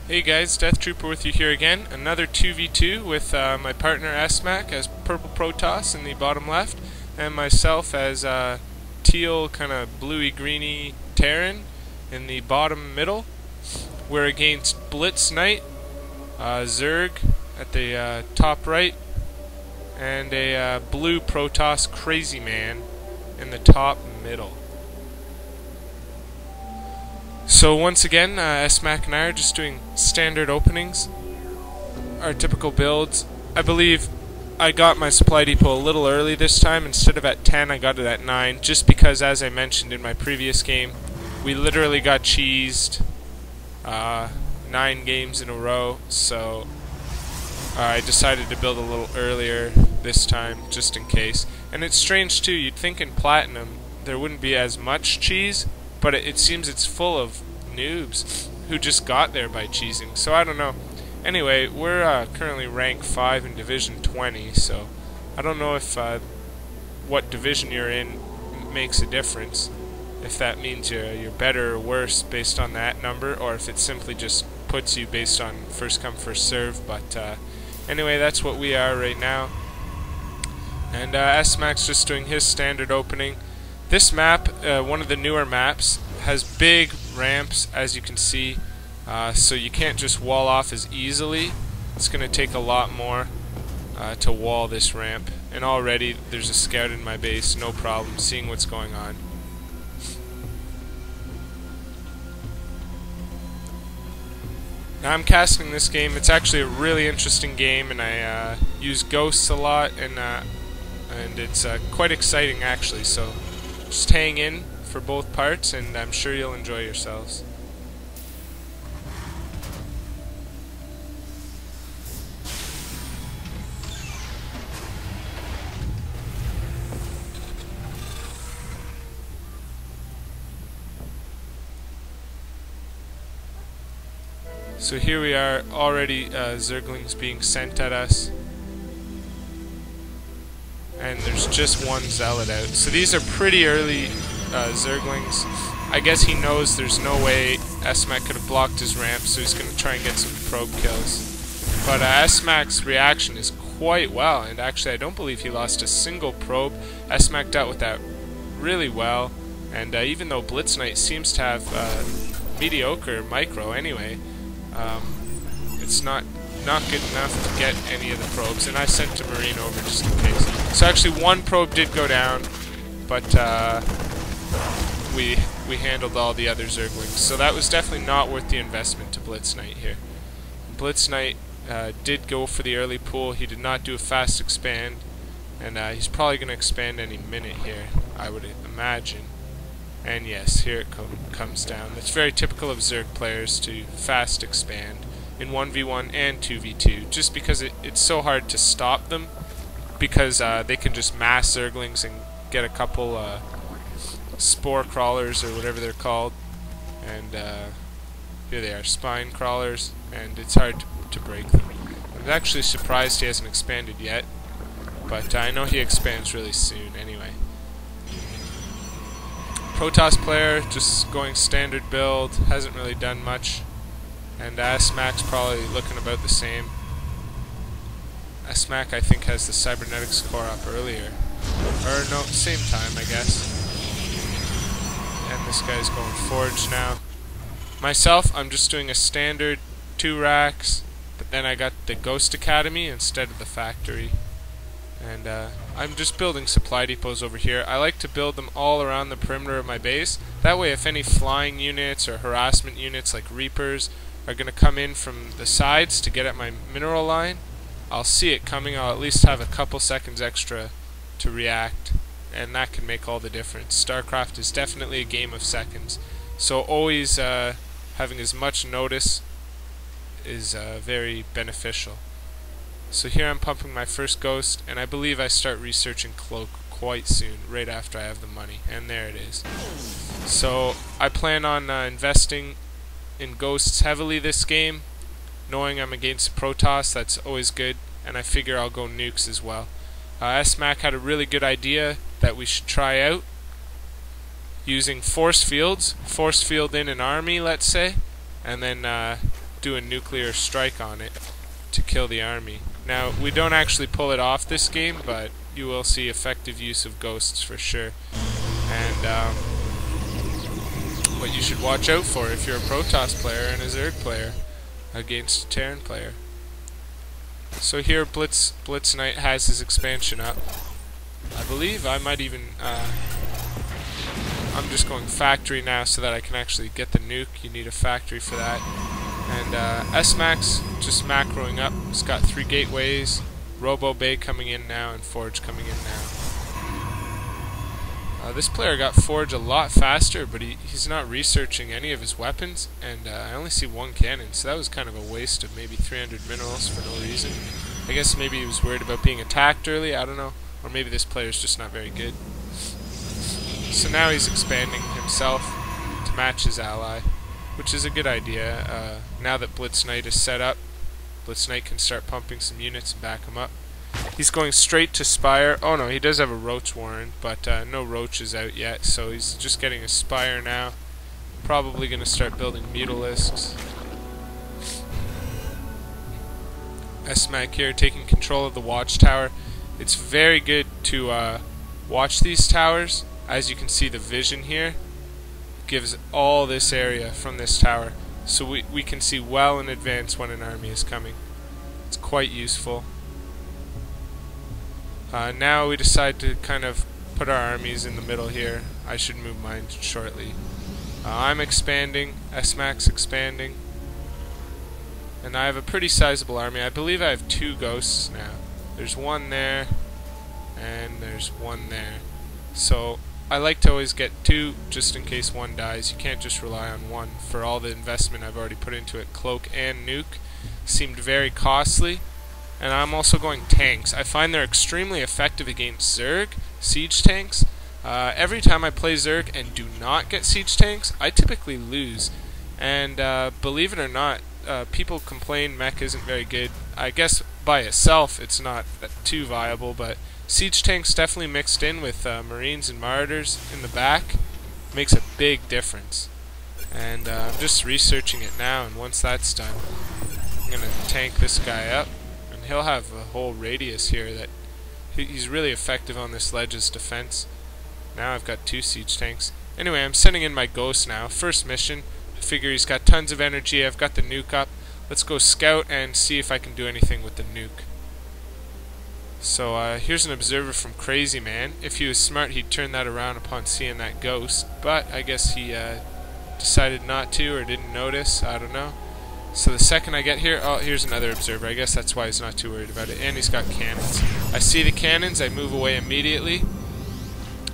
Hey guys, Death Trooper with you here again. Another 2v2 with my partner SMAC as Purple Protoss in the bottom left, and myself as teal, kind of bluey greeny Terran in the bottom middle. We're against Blitz Knight, Zerg at the top right, and a blue Protoss Crazy Man in the top middle. So once again, SMAC and I are just doing standard openings, our typical builds. I believe I got my supply depot a little early this time. Instead of at 10, I got it at 9, just because, as I mentioned in my previous game, we literally got cheesed 9 games in a row, so I decided to build a little earlier this time, just in case. And it's strange too, you'd think in Platinum there wouldn't be as much cheese, but it seems it's full of noobs who just got there by cheesing, so I don't know. Anyway, we're currently rank 5 in Division 20, so I don't know if what division you're in makes a difference, if that means you're better or worse based on that number, or if it simply just puts you based on first come first serve. But anyway, that's what we are right now. And SMAC's just doing his standard opening. This map, one of the newer maps, has big ramps, as you can see, so you can't just wall off as easily. It's going to take a lot more to wall this ramp, and already there's a scout in my base, no problem, seeing what's going on. Now I'm casting this game. It's actually a really interesting game, and I use ghosts a lot, and it's quite exciting actually, so just hang in for both parts, and I'm sure you'll enjoy yourselves. So here we are, already Zerglings being sent at us. And there's just one Zealot out. So these are pretty early Zerglings. I guess he knows there's no way SMAC could have blocked his ramp, so he's going to try and get some probe kills. But SMAC's reaction is quite well, and actually I don't believe he lost a single probe. SMAC dealt with that really well, and even though Blitz Knight seems to have mediocre micro anyway, it's not good enough to get any of the probes, and I sent a Marine over just in case. So actually one probe did go down, but we handled all the other Zerglings, so that was definitely not worth the investment to Blitz Knight here. Blitz Knight did go for the early pull. He did not do a fast expand, and he's probably going to expand any minute here, I would imagine. And yes, here it comes down. It's very typical of Zerg players to fast expand in 1v1 and 2v2, just because it's so hard to stop them, because they can just mass Zerglings and get a couple spore crawlers or whatever they're called, and here they are, spine crawlers, and it's hard to break them. I'm actually surprised he hasn't expanded yet, but I know he expands really soon anyway. Protoss player, just going standard build, hasn't really done much, and SMAC's probably looking about the same. SMAC, I think, has the Cybernetics core up earlier, or no, same time I guess. And this guy's going Forge now. Myself, I'm just doing a standard 2 racks, but then I got the Ghost Academy instead of the factory. And I'm just building supply depots over here. I like to build them all around the perimeter of my base. That way if any flying units or harassment units like Reapers are going to come in from the sides to get at my mineral line, I'll see it coming. I'll at least have a couple seconds extra to react, and that can make all the difference. StarCraft is definitely a game of seconds, so always having as much notice is very beneficial. So here I'm pumping my first Ghost, and I believe I start researching Cloak quite soon, right after I have the money, and there it is. So I plan on investing in Ghosts heavily this game, knowing I'm against Protoss. That's always good, and I figure I'll go nukes as well. SMAC had a really good idea that we should try out, using force fields, force field in an army, let's say, and then do a nuclear strike on it to kill the army. Now, we don't actually pull it off this game, but you will see effective use of ghosts for sure. And what you should watch out for if you're a Protoss player and a Zerg player against a Terran player. So here Blitz Knight has his expansion up. I believe I might even I'm just going factory now so that I can actually get the nuke. You need a factory for that. And S-Max just macroing up. It's got 3 gateways, Robo Bay coming in now, and Forge coming in now. This player got Forge a lot faster, but he's not researching any of his weapons, and I only see 1 cannon, so that was kind of a waste of maybe 300 minerals for no reason. I guess maybe he was worried about being attacked early, I don't know. Or maybe this player's just not very good. So now he's expanding himself to match his ally, which is a good idea. Now that Blitz Knight is set up, Blitz Knight can start pumping some units and back him up. He's going straight to Spire. Oh no, he does have a Roach Warren, but no Roaches out yet, so he's just getting a Spire now. Probably going to start building Mutalisks. S-Mac here taking control of the watchtower. It's very good to watch these towers. As you can see, the vision here gives all this area from this tower, so we can see well in advance when an army is coming. It's quite useful. Now we decide to kind of put our armies in the middle here. I should move mine shortly. I'm expanding, S-Max expanding, and I have a pretty sizable army. I believe I have 2 ghosts now. There's 1 there, and there's 1 there. So I like to always get 2 just in case 1 dies. You can't just rely on 1 for all the investment I've already put into it. Cloak and nuke seemed very costly. And I'm also going tanks. I find they're extremely effective against Zerg, siege tanks. Every time I play Zerg and do not get siege tanks, I typically lose. And believe it or not, people complain mech isn't very good. I guess by itself it's not too viable, but siege tanks definitely mixed in with Marines and Marauders in the back makes a big difference. And I'm just researching it now, and once that's done, I'm going to tank this guy up. He'll have a whole radius here that he's really effective on this ledge's defense. Now I've got 2 siege tanks. Anyway, I'm sending in my ghost now. First mission. I figure he's got tons of energy. I've got the nuke up. Let's go scout and see if I can do anything with the nuke. So here's an observer from Crazy Man. If he was smart, he'd turn that around upon seeing that ghost. But I guess he decided not to or didn't notice. I don't know. So the second I get here, oh, here's another observer. I guess that's why he's not too worried about it. And he's got cannons. I see the cannons, I move away immediately.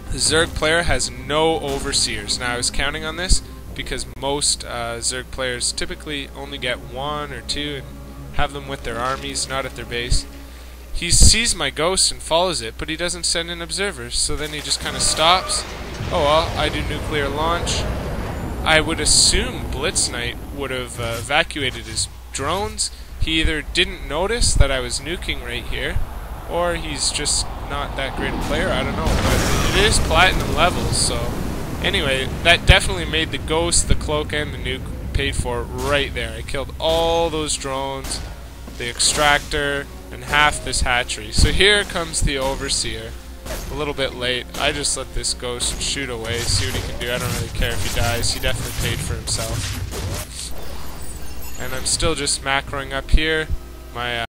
The Zerg player has no overseers. Now I was counting on this because most Zerg players typically only get 1 or 2 and have them with their armies, not at their base. He sees my ghost and follows it, but he doesn't send in observers, so then he just kind of stops. Oh well, I do nuclear launch. I would assume Blitz Knight would have evacuated his drones. He either didn't notice that I was nuking right here, or he's just not that great a player, I don't know. But it is platinum levels, so anyway, that definitely made the ghost, the cloak, and the nuke paid for right there. I killed all those drones, the extractor, and half this hatchery. So here comes the overseer. A little bit late. I just let this ghost shoot away, see what he can do. I don't really care if he dies. He definitely paid for himself. And I'm still just macroing up here. My